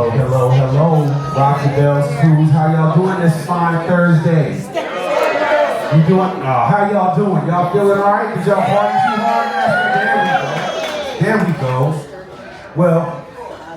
Hello, hello, hello. Rock the Bells Crews. How y'all doing this fine Thursday? You doing? How y'all doing? Y'all feeling all right? Did y'all party too hard last night? There we go. Well,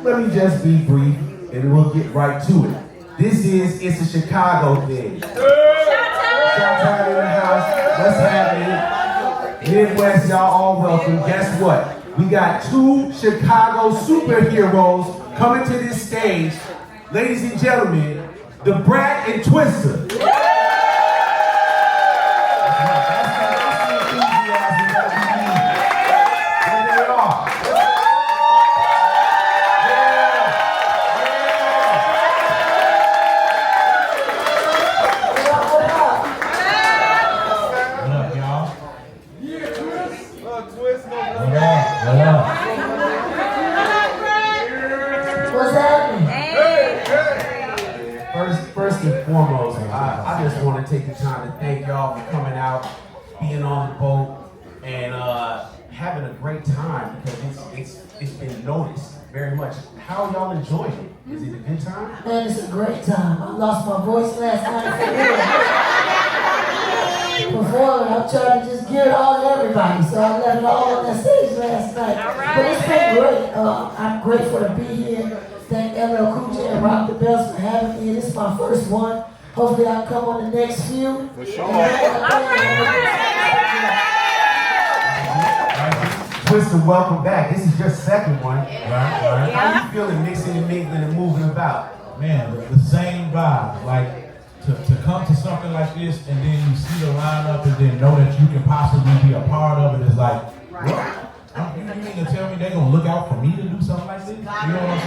let me just be brief and we'll get right to it. It's a Chicago thing. Shout out in the house. Let's have it. Midwest, y'all all welcome. Guess what? We got two Chicago superheroes coming to this stage. Ladies and gentlemen, the Brat and Twista. What's happening? First and foremost, I just want to take the time to thank y'all for coming out, being on the boat, and having a great time because it's been noticed very much. How y'all enjoying it? Is it a good time? Man, it's a great time. I lost my voice last night. Before I'm trying to just give it all to everybody, so I left it all on that stage last night. But it's been great. I'm grateful to be here. Thank LL Cool J and Rock the Bells for having me. This is my first one. Hopefully I'll come on the next few. For sure. Twista, welcome back. This is your second one. Right. How you feeling mixing and mingling and moving about? Man, the same vibe. Like to come to something like this and then you see the lineup and then know that you can possibly be a part of it is like, what? You mean to tell me they're gonna look out for me to do something like this? You know what I'm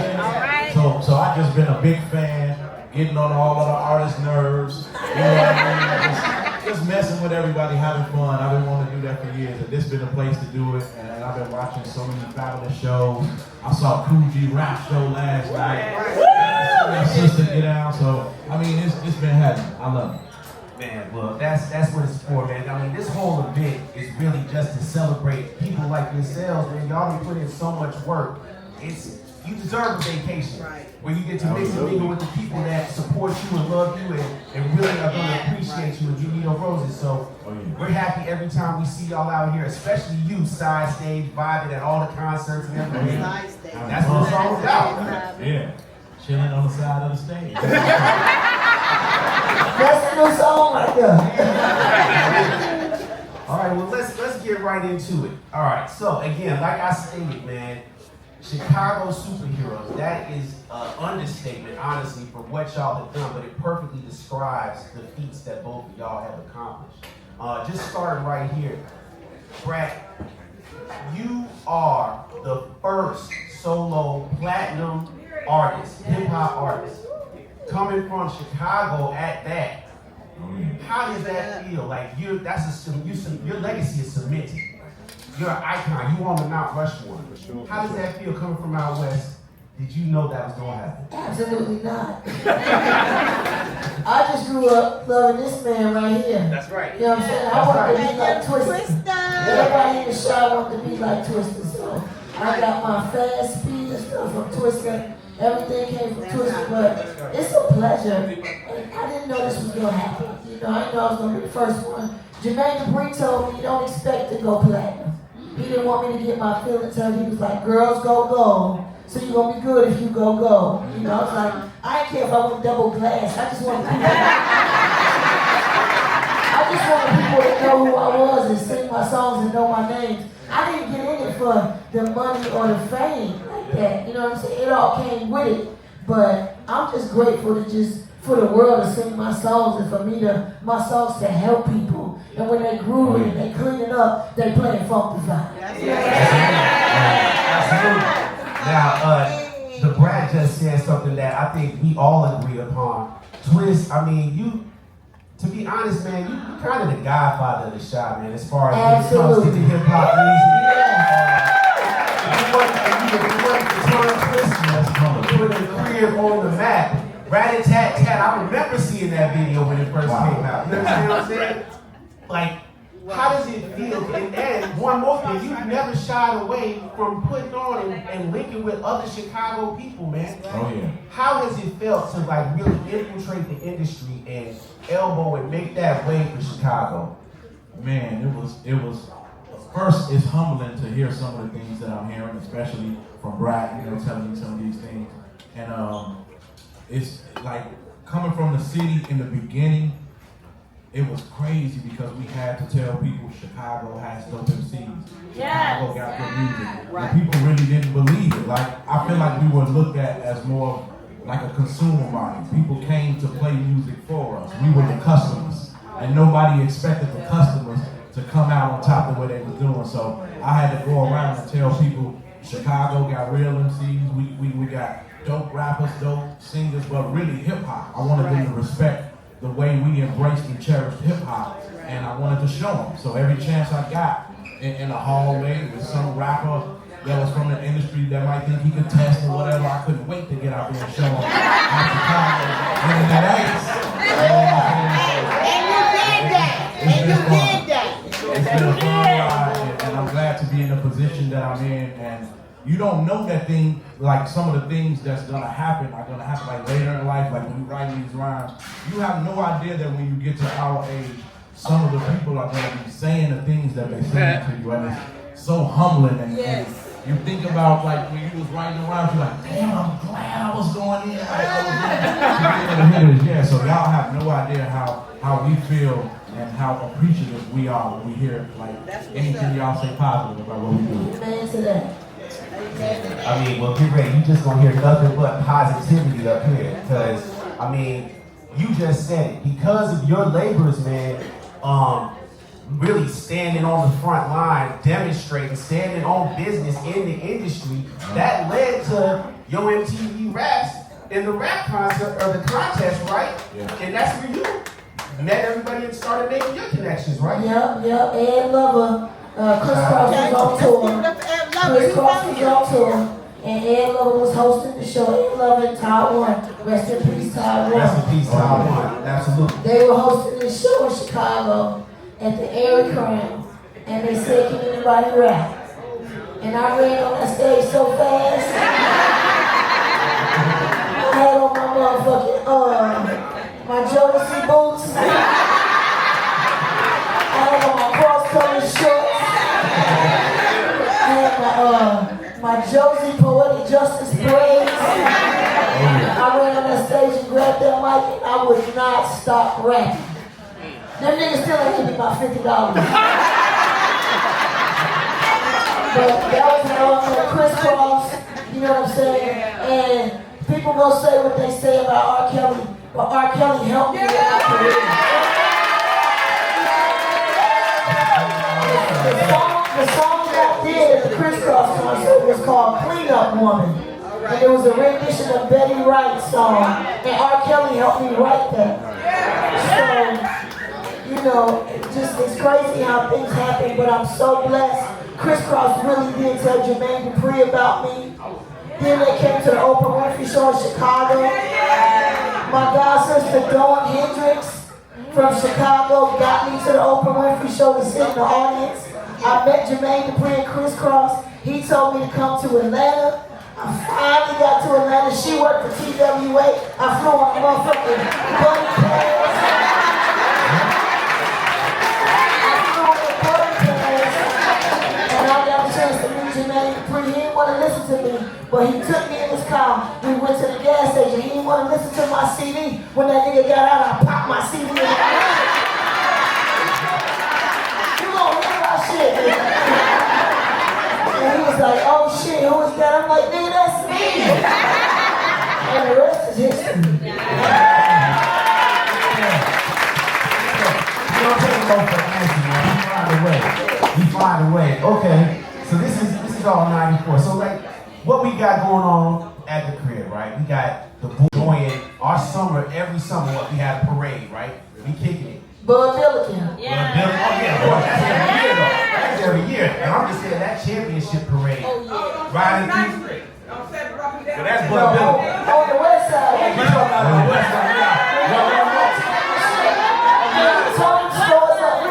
saying? So I just been a big fan, getting on all of the artists' nerves. You know what I mean? Just messing with everybody, having fun. I've been wanting to do that for years, and this been the place to do it. And I've been watching so many fabulous shows. I saw Cool G rap show last night. My sister get out, so I mean it's been happening. I love it. Man, well, that's what it's for, man. I mean, this whole event is really just to celebrate people like yourselves, man. Y'all been putting in so much work. You deserve a vacation where you get to mix and mingle with the people that support you and love you and really are going to appreciate you and give you no roses. So we're happy every time we see y'all out here, especially you, side stage, vibing at all the concerts and everything. That's what it's all about. Yeah, chilling on the side of the stage. That's a new song right there. All right, well, let's get right into it. All right, so again, like I stated, man, Chicago superheroes, that is an understatement, honestly, for what y'all have done, but it perfectly describes the feats that both of y'all have accomplished. Just starting right here, Brat, you are the first solo platinum artist, hip-hop artist, coming from Chicago at that. How does that feel? Like your legacy is cemented. You're an icon. You on the Mount Rushmore. How does that feel coming from out west? Did you know that was going to happen? Absolutely not. I just grew up loving this man right here. That's right. You know what I'm saying? I wanted to be like Twista. Everybody in the show wanted to be like Twista. So I got my fast speed and stuff from Twista. Everything came from Twista, but it's a pleasure. I didn't know this was going to happen. You know, I didn't know I was going to be the first one. Jermaine Dupri told me you don't expect to go platinum. He didn't want me to get my feelings hurt. He was like, girls go gold, so you're going to be good if you go gold. You know, I was like, I ain't care if I went double glass. I just want people to know who I was and sing my songs and know my names. I didn't get in it for the money or the fame like that. You know what I'm saying? It all came with it. But I'm just grateful to for the world to sing my songs and for my songs to help people. And when they groove it and they clean it up, they play Funkify. Absolutely. Now, the Brat just said something that I think we all agree upon. Twist, I mean, to be honest, man, you kind of the godfather of the shop, man, as far as when it comes to the hip-hop music. You wasn't the turn Twist, you put the crib on the map. Rat-a-tat-tat, I remember seeing that video when it first came out. You understand what I'm saying? Like, How does it feel? And one more thing, you've never shied away from putting on and linking with other Chicago people, man. Oh yeah. How has it felt to like really infiltrate the industry and elbow and make that way for Chicago? Man, it was first, it's humbling to hear some of the things that I'm hearing, especially from Brat, telling me some of these things. And it's like coming from the city in the beginning, it was crazy because we had to tell people Chicago has dope MCs. Chicago got good music. Right. And people really didn't believe it. Like, I feel like we were looked at as more like a consumer market. People came to play music for us. We were the customers. And nobody expected the customers to come out on top of what they were doing. So I had to go around and tell people Chicago got real MCs. We got dope rappers, dope singers, but really hip hop. I wanted them to respect the way we embraced and cherished hip hop, and I wanted to show them. So every chance I got in a hallway with some rapper that was from the industry that might think he could test or whatever, I couldn't wait to get out there and show them how Chicago and that ace. It's been a fun ride, and I'm glad to be in the position that I'm in. And you don't know that thing, like some of the things that's gonna happen are gonna happen like later in life, like when you write these rhymes. You have no idea that when you get to our age, some of the people are gonna be saying the things that they say to you, and it's so humbling. And you think about like when you was writing rhymes, you're like, damn, I'm glad I was going in. Yeah, so y'all have no idea how we feel and how appreciative we are when we hear like anything y'all say positive about what we do. Amen to that. I mean, well, get ready. You just gonna hear nothing but positivity up here, because I mean, you just said it. Because of your labors, man, really standing on the front line, demonstrating, standing on business in the industry, that led to your MTV Raps in the rap concert or the contest, right? Yeah. And that's where you met everybody and started making your connections, right? Yep. Ed Lover, Chris Cross was on tour. Chris Cross was on tour, and Ed Lover was hosting the show. Ed Lover in Taiwan. Rest in peace, Taiwan. Rest in peace, Taiwan. Absolutely. They were hosting this show in Chicago at the Airy Crown, and they said, "Can anybody rap?" And I ran on that stage so fast. I had on my motherfucking my Jodeci boots. I had on my cross-colored shorts. I had my Josie Poetic Justice braids. I ran on that stage and grabbed that mic, and I would not stop rapping. Them niggas still ain't give me about $50. But that was how I met Chris Cross, you know what I'm saying? And people gonna say what they say about R. Kelly, but R. Kelly helped me with my career. The song that I did at the Chris Cross concert was called Clean Up Woman. And it was a rendition of Betty Wright's song. And R. Kelly helped me write that. So, you know, it's crazy how things happen, but I'm so blessed. Chris Cross really did tell Jermaine Dupri about me. Then they came to the Oprah Winfrey Show in Chicago. My god sister Dawn Hendricks from Chicago got me to the Oprah Winfrey Show to sit in the audience. I met Jermaine Dupri and Chris Cross. He told me to come to Atlanta. I finally got to Atlanta. She worked for TWA. I flew on a motherfucking bunny pass. And I got a chance to meet Jermaine Dupri. He didn't want to listen to me, but he took me in his car. We went to the gas station. He didn't want to listen to my CD. When that nigga got out, I popped my CD in the air. Shit. And he was like, oh shit, who is that? I'm like, nigga, that's me. And the rest is history. You don't take no for an answer, man. We find a way. Okay, so this is all 94. So like, what we got going on at the crib, right? We got the enjoying our summer, every summer, what we had a parade, right? We kicking it. Bud Milliken. Yeah. Oh yeah, boy, that's every year though. That's every year. And I'm just saying that championship parade. Riding through. But that's Bud Milliken. On the west side. You talking about on the west side, yeah. Tony stores up.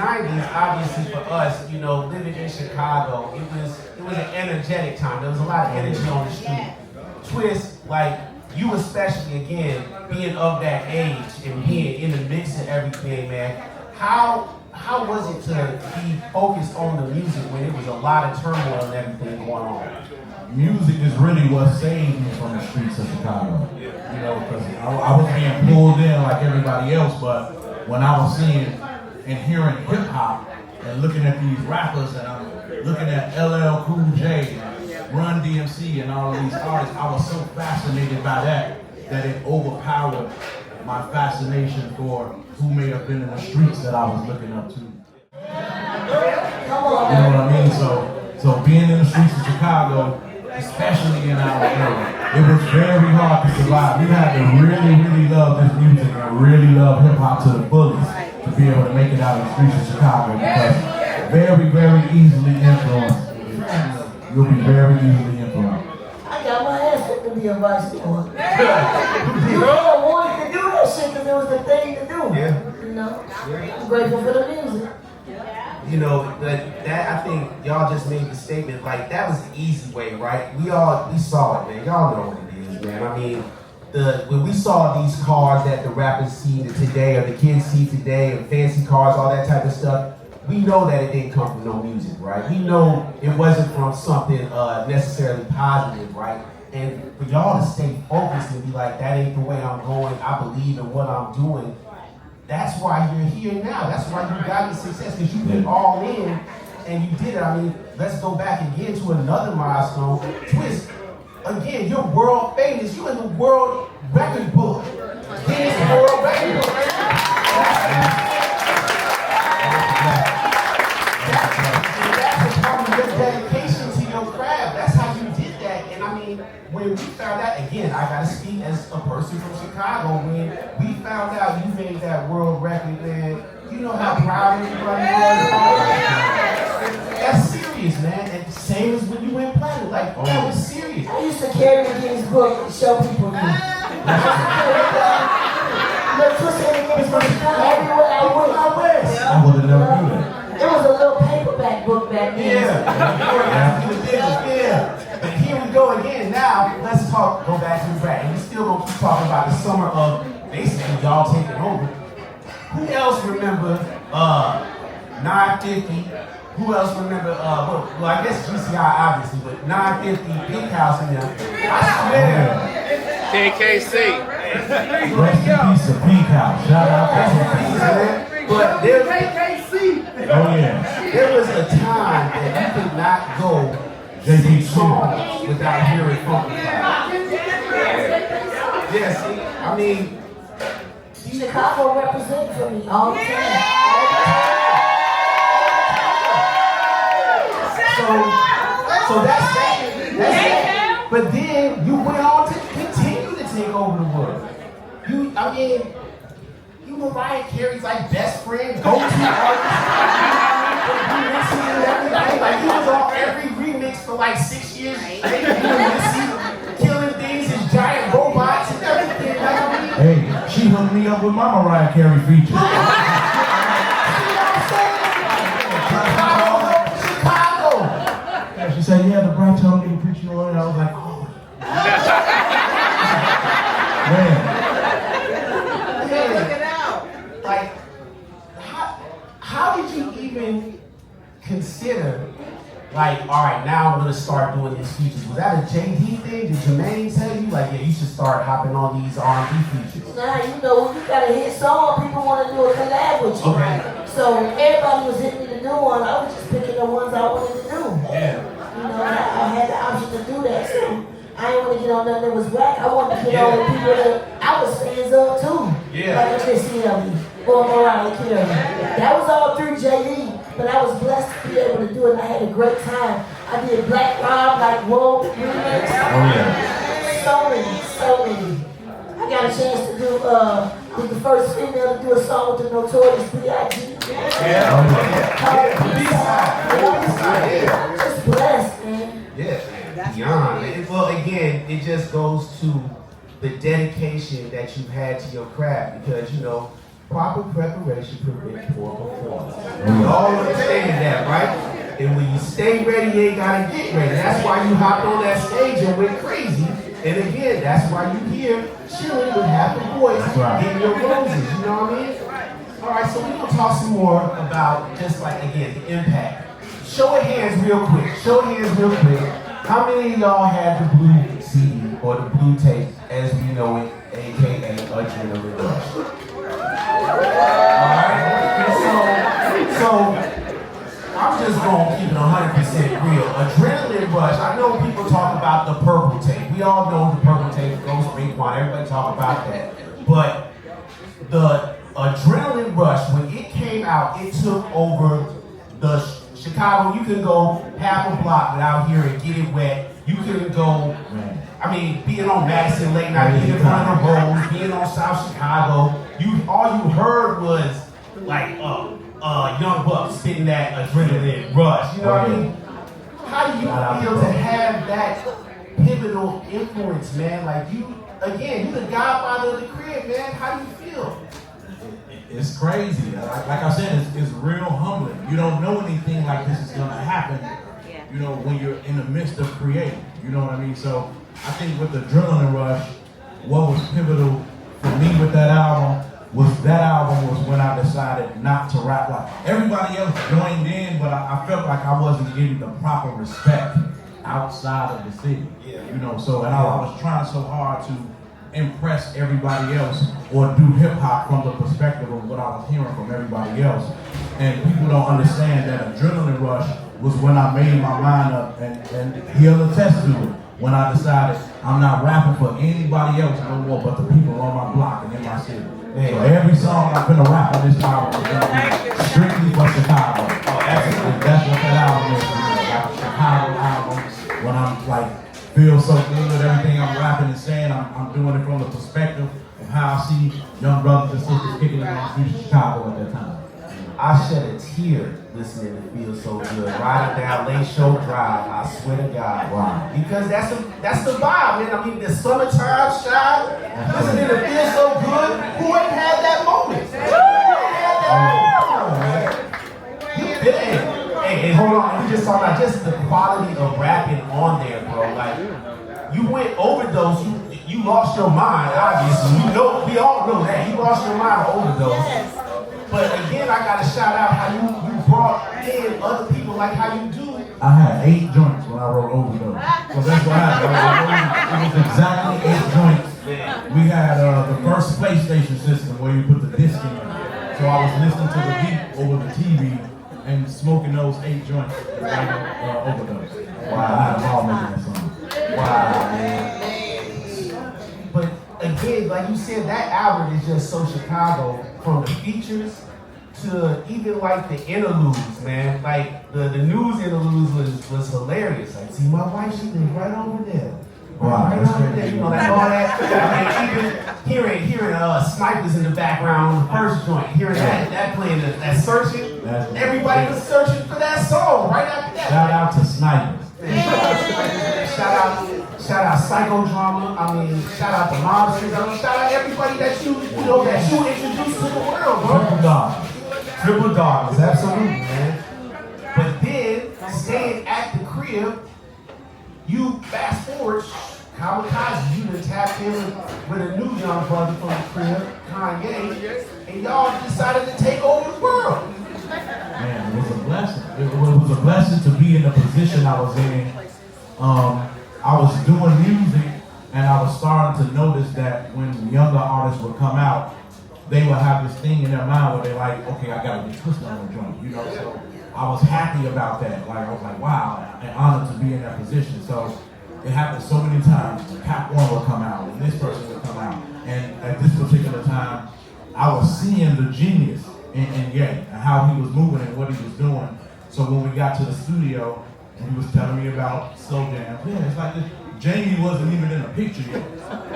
'90s, obviously for us, you know, living in Chicago, it was an energetic time. There was a lot of energy on the street. Twist, like you especially, again, being of that age and being in the mix of everything, man. How was it to be focused on the music when it was a lot of turmoil and everything going on? Music is really what saved me from the streets of Chicago. You know, because I was being pulled in like everybody else, but when I was seeing and hearing hip hop and looking at these rappers and I'm looking at LL Cool J, Run DMC and all of these artists, I was so fascinated by that it overpowered my fascination for who may have been in the streets that I was looking up to. You know what I mean? So being in the streets of Chicago, especially in our era, it was very hard to survive. You had to really, really love this music and really love hip hop to the fullest to be able to make it out in the streets of Chicago, because very, very easily influenced. You'll be very easily influenced. I got my ass whooped to be a vice lord. You know, wanted to do that shit because it was the thing to do. Yeah. You know? I'm grateful for the music. You know, that I think y'all just made the statement, like that was the easy way, right? We saw it, man. Y'all know what it is, man. I mean, when we saw these cars that the rappers see today or the kids see today and fancy cars, all that type of stuff, we know that it didn't come from no music, right? We know it wasn't from something necessarily positive, right? And for y'all to stay focused and be like, that ain't the way I'm going, I believe in what I'm doing, that's why you're here now. That's why you got the success, because you put all in and you did it. I mean, let's go back again to another milestone. Twist, again, you're world famous. You're in the world record book. Guinness World Record Book. That's a part of your dedication to your craft. That's how you did that. And I mean, when we found out, again, I gotta speak as a person from Chicago, when we found out you made that world record, man, you know how proud everybody was. That's serious, man. And same as when you went platinum, like, that was serious. I used to carry the Guinness book and show people me. Look, Twista and the Guinness book everywhere I went. I would have never knew that. It was a little paperback book back then. Yeah. But here we go again. Now, let's go back to the Brat. And we still gonna keep talking about the summer of basically y'all taking over. Who else remember 950? Who else remember, well, I guess GCI obviously, but 950, Big House and them. I swear. KKC. Rest in peace to Big House. Shout out to man. But there was a time that you could not go JP songs without hearing Funky Fire. Yeah, see, I mean, Chicago represents for me all the time. So that's that. But then you went on to continue to take over the world. You Mariah Carey's like best friend, go-to artist. Like he was on every remix for like 6 years. Killing things, his giant robots and everything. Like, I mean, Hey, she hooked me up with my Mariah Carey feature. Chicago. She said, yeah, the Brat told me to put you on it. I was like, oh. Man. Like, how did you even consider, like, all right, now I'm gonna start doing these features? Was that a JD thing? Did Jermaine tell you, like, yeah, you should start hopping on these R&B features? Nah, you know, when you got a hit song, people want to do a collab with you. Okay. So everybody was hitting me to do one. I was just picking the ones I wanted to do. Yeah. You know, I had the option to do that. So I didn't want to get on nothing that was whack. I wanted to get on with people that I was fans of too. Yeah. Like Chrissy or Mariah Carey. That was all through JD. But I was blessed to be able to do it, and I had a great time. I did Black Rob, like Whoa, remix. So many. I got a chance to do, was the first female to do a song with the Notorious B.I.G. I'm just blessed, man. Yeah, beyond. Well, again, it just goes to the dedication that you've had to your craft, because, you know, proper preparation prevents poor performance. We all understand that, right? And when you stay ready, you ain't gotta get ready. That's why you hopped on that stage and went crazy. And again, that's why you hear chilling with half a voice, getting your roses. You know what I mean? All right, so we're gonna talk some more about just like again the impact. Show of hands real quick. Show of hands real quick. How many of y'all had the blue CD or the blue tape as we know it, aka Adrenaline Rush? Alright? So I'm just gonna keep it 100% real. Adrenaline Rush, I know people talk about the purple tape. We all know the purple tape, Ghost Raekwon, everybody talk about that. But the Adrenaline Rush, when it came out, it took over the Chicago. You can go half a block without hearing Get It Wet. You couldn't go, I mean, being on Madison late night, being in front of the roads, being on South Chicago, all you heard was like Young Buck spitting that Adrenaline Rush. You know what I mean? How do you feel to have that pivotal influence, man? Like you the godfather of the crib, man. How do you feel? It's crazy. Like I said, it's real humbling. You don't know anything like this is gonna happen, you know, when you're in the midst of creating. You know what I mean? So I think with the Adrenaline Rush, what was pivotal for me with that album was when I decided not to rap like everybody else joined in, but I felt like I wasn't getting the proper respect outside of the city. You know, so and I was trying so hard to impress everybody else or do hip hop from the perspective of what I was hearing from everybody else. And people don't understand that Adrenaline Rush was when I made my mind up, and he'll attest to it, when I decided I'm not rapping for anybody else no more but the people on my block and in my city. So every song I'm gonna rap on this album is gonna be strictly for Chicago. That's what that album is, like a Chicago album. When I'm like, feel so good, everything I'm rapping and saying, I'm doing it from the perspective of how I see young brothers and sisters kicking it on the streets of Chicago at that time. I shed a tear listening to Feel So Good. Riding down Lake Shore Drive, I swear to God. Wow. Because that's the vibe, man. I mean, the summertime shine, listening to Feel So Good, who ain't had that moment? Who ain't had that moment, man? Hey, hold on. We just talking about just the quality of rapping on there, bro. Like, you went overdose. You lost your mind, obviously. You know, we all know that. You lost your mind on overdose. Yes. But again, I gotta shout out how you brought in other people, like how you do. I had 8 joints when I wrote Overdose. So that's what happened. It was exactly 8 joints. We had the first PlayStation system where you put the disc in. So I was listening to the beat over the TV and smoking those 8 joints like Overdose. Wow, I had them all making that song. Wow, man. But again, like you said, that album is just so Chicago, from the features to even like the interludes, man. Like the news interludes was hilarious. Like, see my wife, she lives right over there. Wow, right over there. You know, like all that. I mean, even hearing snipers in the background on the first joint, hearing that playing that searching. Everybody was searching for that song right after that. Shout out to snipers. Shout out Psychodrama. I mean, shout out the Monsters. I mean, shout out everybody that you introduced to the world, bro. Triple Darkness, absolutely, man. But then, staying at the crib, you fast forward, Kamikaze, you done tapped in with a new young brother from the crib, Kanye, and y'all decided to take over the world. Man, it was a blessing. It was a blessing to be in the position I was in. I was doing music, and I was starting to notice that when younger artists would come out, they would have this thing in their mind where they're like, okay, I gotta be twisted on the joint, you know? So I was happy about that. Like, I was like, wow, and honored to be in that position. So it happened so many times. Cap One would come out, and this person would come out. And at this particular time, I was seeing the genius in Ye and how he was moving and what he was doing. So when we got to the studio, and he was telling me about Slow Jam, yeah, it's like this. Jamie wasn't even in the picture yet.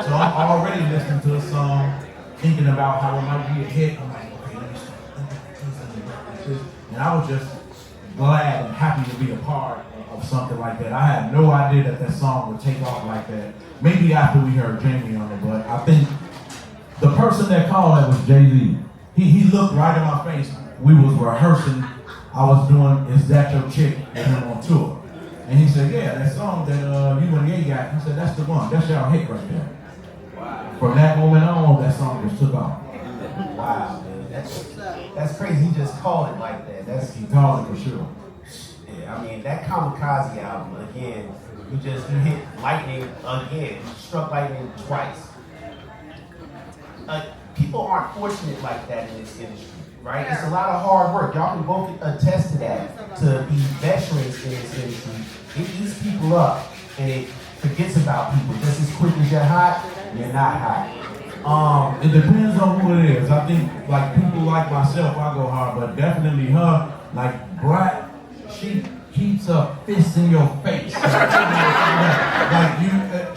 So I'm already listening to a song, thinking about how it might be a hit. I'm like, okay, let me start thinking. And I was just glad and happy to be a part of something like that. I had no idea that song would take off like that. Maybe after we heard Jamie on it, but I think the person that called it was Jay-Z. he looked right in my face. We was rehearsing. I was doing Is That Your Chick and him on tour. And he said, yeah, that song that you and Ye got, he said, that's the one. That's y'all hit right there. Wow. From that moment on, that song just took off. Wow, man. That's crazy. He just called it like that. He called it for sure. Yeah, I mean, that Kamikaze album, again, you hit lightning again. You struck lightning twice. People aren't fortunate like that in this industry, right? It's a lot of hard work. Y'all can both attest to that. To be veterans in this industry, it eats people up and it forgets about people. Just as quick as you're hot, you're not hot. It depends on who it is. I think like people like myself, I go hard, but definitely her, like Brat, she keeps her fist in your face.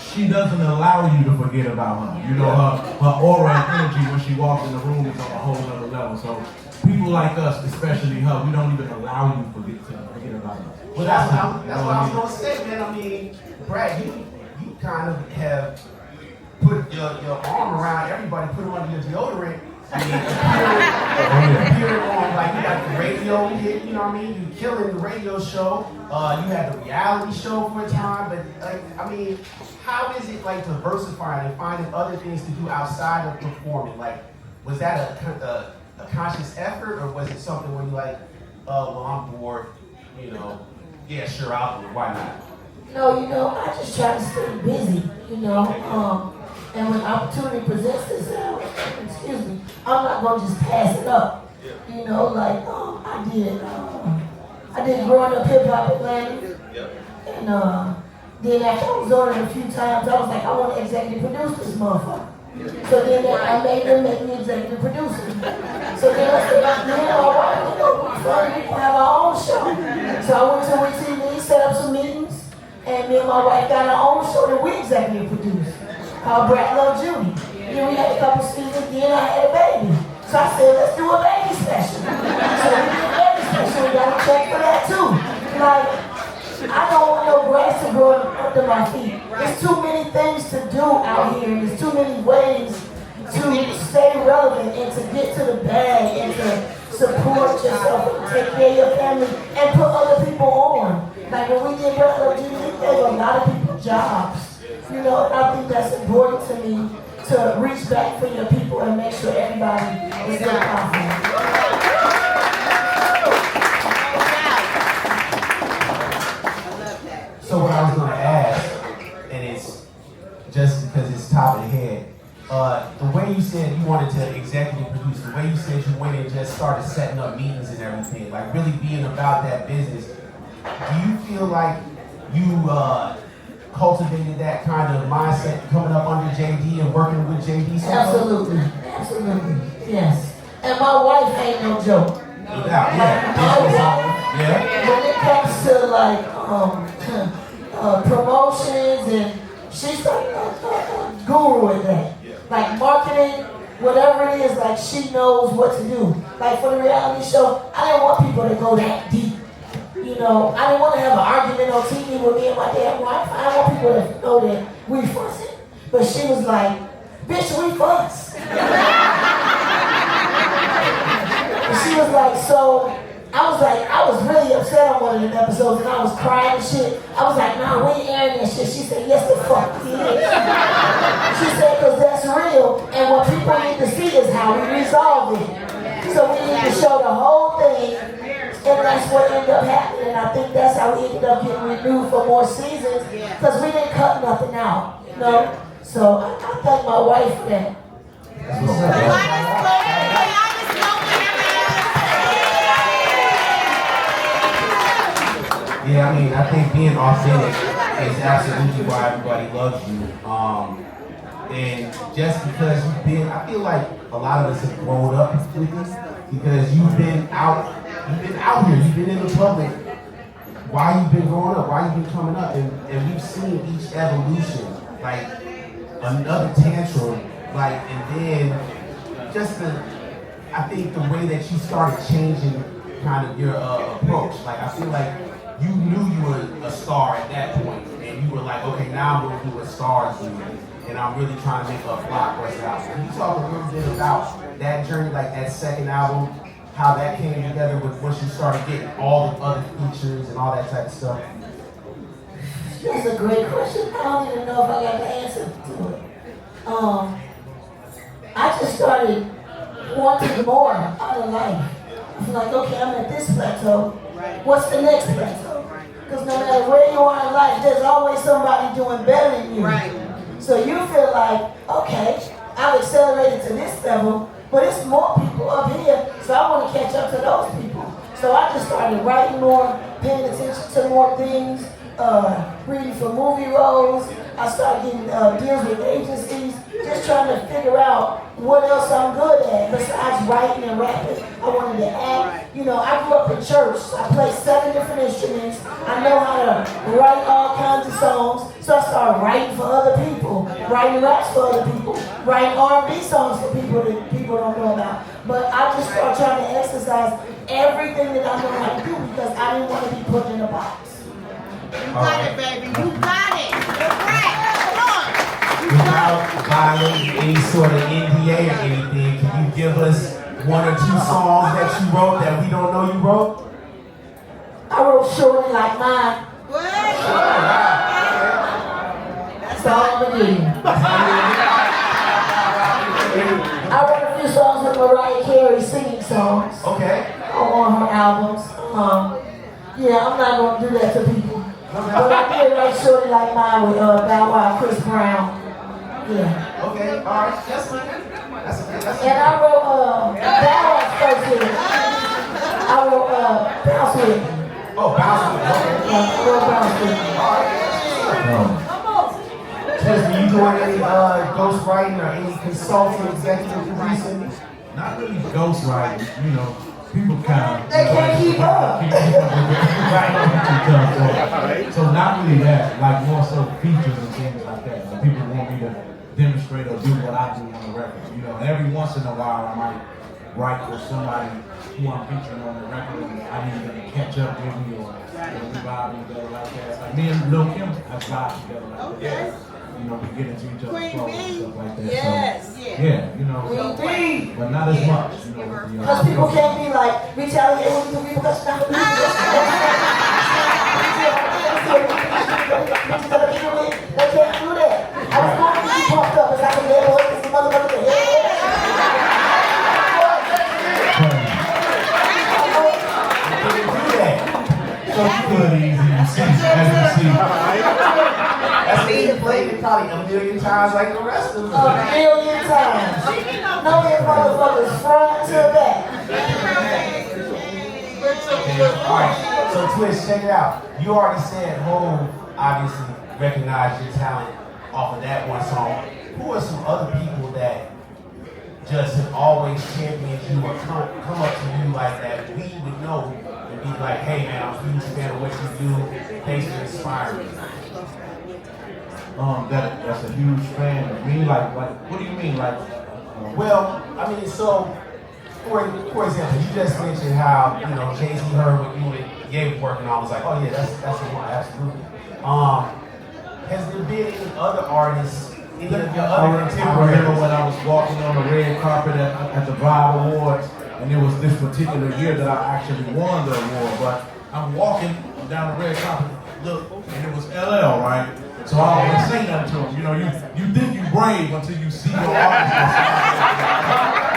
She doesn't allow you to forget about her. You know, her aura and energy when she walks in the room is on a whole other level. So people like us, especially her, we don't even allow you to forget about her. Well, that's what I was gonna say, man. I mean, Brad, you kind of have put your arm around everybody, put them under your deodorant. I mean, appearing on, like, you got the radio hit, you know what I mean? You killing the radio show. You had the reality show for a time, but, like, I mean, how is it, like, diversifying and finding other things to do outside of performing? Like, was that a conscious effort, or was it something where you're like, well, I'm bored, you know, yeah, sure, I'll do it, why not? No, you know, I just try to stay busy, you know, and when opportunity presents itself, excuse me, I'm not gonna just pass it up. You know, like I did growing up hip hop Atlanta, and then after I was on it a few times, I was like, I want to executive produce this motherfucker. So then I made them make me executive producer. So then I said, man, all right, we can have our own show. So I went to WeTV, set up some meetings, and me and my wife got our own show that we executive produced, called Brat Love Judy. Then we had a couple seasons, then I had a baby. So I said, let's do a baby special. So we did a baby special, we got a check for that too. Like, I don't want no grass to grow under my feet. There's too many things to do out here, and there's too many ways to stay relevant and to get to the bag and to support yourself and take care of your family and put other people on. Like when we did Brat Love Judy, we gave a lot of people jobs. You know, and I think that's important to me, to reach back for your people and make sure everybody is still confident. So what I was going to ask, and it's just because it's top of the head, the way you said you wanted to executive produce, the way you said you went and just started setting up meetings and everything, like really being about that business, do you feel like you cultivated that kind of mindset coming up under JD and working with JD? Absolutely, yes. And my wife ain't no joke. Yeah. When it comes to like promotions, and she's like a guru in that. Like marketing, whatever it is, like she knows what to do. Like for the reality show, I didn't want people to go that deep. You know, I didn't want to have an argument on TV with me and my damn wife. I didn't want people to know that we fussing. But she was like, bitch, we fuss. And she was like, so, I was really upset on one of the episodes and I was crying and shit. I was like, nah, we ain't airing that shit. She said, yes, the fuck we is. She said, because that's real, and what people need to see is how we resolve it. So we need to show the whole thing, and that's what ended up happening. And I think that's how we ended up getting renewed for more seasons, because we didn't cut nothing out, you know? So I thank my wife for that. Yeah, I mean, I think being authentic is absolutely why everybody loves you. And just because you've been, I feel like a lot of us have grown up with this because you've been out here, you've been in the public. Why you've been growing up, why you've been coming up, and we've seen each evolution, like another tantrum, like, and then just I think the way that you started changing kind of your approach. Like, I feel like you knew you were a star at that point, and you were like, okay, now I'm gonna do what stars do, and I'm really trying to make a blockbuster out. Can you talk a little bit about that journey, like that second album, how that came together with once you started getting all the other features and all that type of stuff? That's a great question. I don't even know if I got the answer to it. I just started wanting more out of life. I was like, okay, I'm at this plateau. What's the next plateau? Because no matter where you are in life, there's always somebody doing better than you. Right. So you feel like, okay, I've accelerated to this level, but it's more people up here, so I want to catch up to those people. So I just started writing more, paying attention to more things, reading for movie roles. I started getting deals with agencies, just trying to figure out what else I'm good at besides writing and rapping. I wanted to act. You know, I grew up in church. I played 7 different instruments. I know how to write all kinds of songs. So I started writing for other people, writing raps for other people, writing R&B songs for people that people don't know about. But I just started trying to exercise everything that I know how to do because I didn't want to be put in a box. You got it, baby. You got it. You're right. Come on. Without violating any sort of NDA or anything, can you give us 1 or 2 songs that you wrote that we don't know you wrote? I wrote Shorty Like Mine. What? That's all I'm gonna give you. I wrote a few songs with Mariah Carey singing songs Okay. on her albums. Yeah, I'm not gonna do that to people. But I did write Shorty Like Mine with Bow Wow, Chris Brown. Yeah. Okay. All right. That's good. That's good. And I wrote Bow Wow's first hit. I wrote Bounce With Me. Oh, bounce with it. Okay. I wrote Bounce With Me. All right. Twista, you doing any ghostwriting or any consulting, executive producing? Not really ghostwriting, you know. People kind of... They can't keep up. So not really that, like more so features and things like that. Like people want me to demonstrate or do what I do on the record. You know, every once in a while I might write for somebody who I'm featuring on the record and I need them to catch up with me or we vibe together like that. Like me and Lil Kim have vibed together like that. You know, we get into each other's flow and stuff like that. Yes. So, yeah, you know, but not as much, you know. Because people can't be like, retaliate with the repercussions. They can't do that. I was going to be pumped up as I can let her the motherfucker head. That's me played it probably a million times like the rest of them. A million times. No, that motherfucker's front to back. Alright, so Twist, check it out. You already said Hov obviously recognized your talent off of that one song. Who are some other people that just have always championed you or come up to you like that we would know and be like, hey man, I'm a huge fan of what you do, thanks for inspiring me? That's a huge fan of me. Like, what do you mean? Like, well, I mean, so for example, you just mentioned how Jay-Z heard what you and Ye were working on. Was like, oh yeah, that's the one, absolutely. Has there been any other artists? Any of your other I contemporaries? remember when I was walking on the red carpet at the Vibe Awards, and it was this particular year that I actually won the award. But I'm walking down the red carpet, look, and it was LL, right? So I always say nothing to him. You know, you think you brave until you see your artist.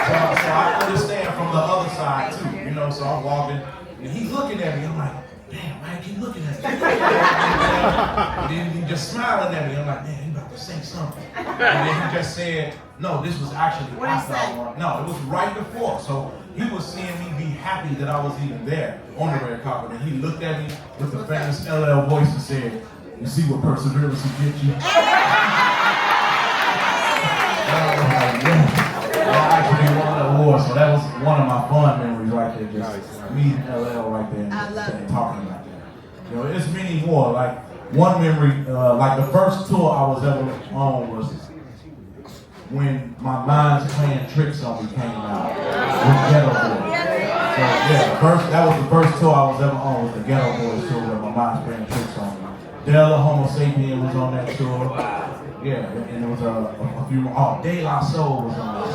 So I understand from the other side too. You know, so I'm walking, and he's looking at me. I'm like, damn, man, keep looking at me. And then he just smiling at me. I'm like, man, he about to say something. And then he just said, no, this was actually after I won. No, it was right before. So he was seeing me be happy that I was even there on the red carpet. And he looked at me with the famous LL voice and said, you see what perseverance will get you? I actually won the award, so that was one of my fun memories right there. Just meeting LL right there and talking about that. You know, there's many more. Like one memory, like the first tour I was ever on was when My Mind's Playing Tricks on Me came out with Ghetto Boys. So yeah, that was the first tour I was ever on was the Ghetto Boys tour with My Mind's Playing Tricks on Me. Della Homo Sapien was on that tour. Yeah, and there was a few more. Oh, De La Soul was on this.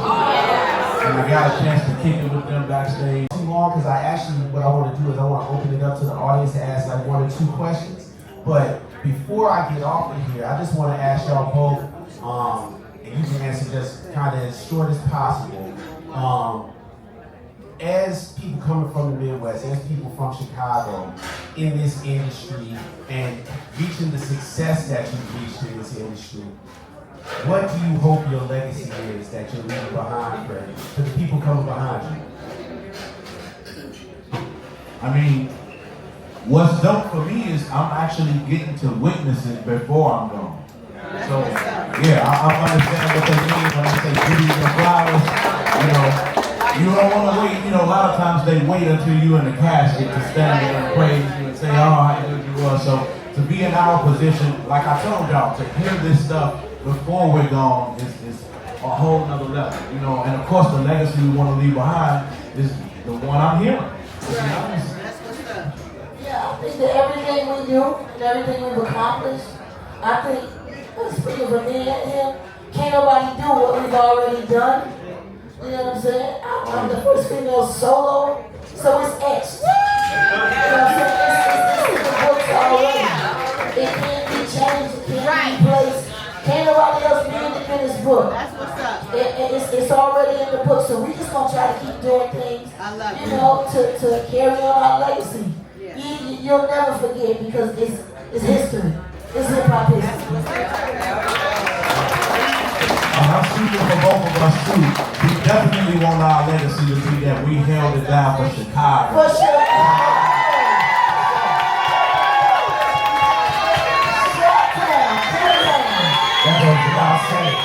And I got a chance to kick it with them backstage. Too long because I actually, what I want to do is I want to open it up to the audience to ask like 1 or 2 questions. But before I get off of here, I just want to ask y'all both, and you can answer just kind of as short as possible. As people coming from the Midwest, as people from Chicago in this industry and reaching the success that you've reached in this industry, what do you hope your legacy is that you're leaving behind for the people coming behind you? I mean, what's dope for me is I'm actually getting to witness it before I'm gone. So, yeah, I understand what they mean when they say give you the flowers. You know, you don't want to wait. You know, a lot of times they wait until you're in the casket to stand there and praise you and say, oh, how good you were. So, to be in our position, like I told y'all, to hear this stuff before we're gone is a whole nother level. You know, and of course, the legacy we want to leave behind is the one I'm hearing. That's what's up. Yeah, I think that everything we do and everything we've accomplished, I think, speaking for me and him, can't nobody do what we've already done. You know what I'm saying? I'm the first female solo, so it's etched. You know what I'm saying? It's in the books already. It can't be changed, it can't be replaced. Can't nobody else be in this book. That's what's up. It's already in the book, so we just gonna try to keep doing things, I love you it. know, to carry on our legacy. Yeah. You'll never forget because it's history. It's hip-hop history. I'm speaking for both of us too. We definitely want our legacy to be that we held it down for Chicago. For sure. That goes without saying.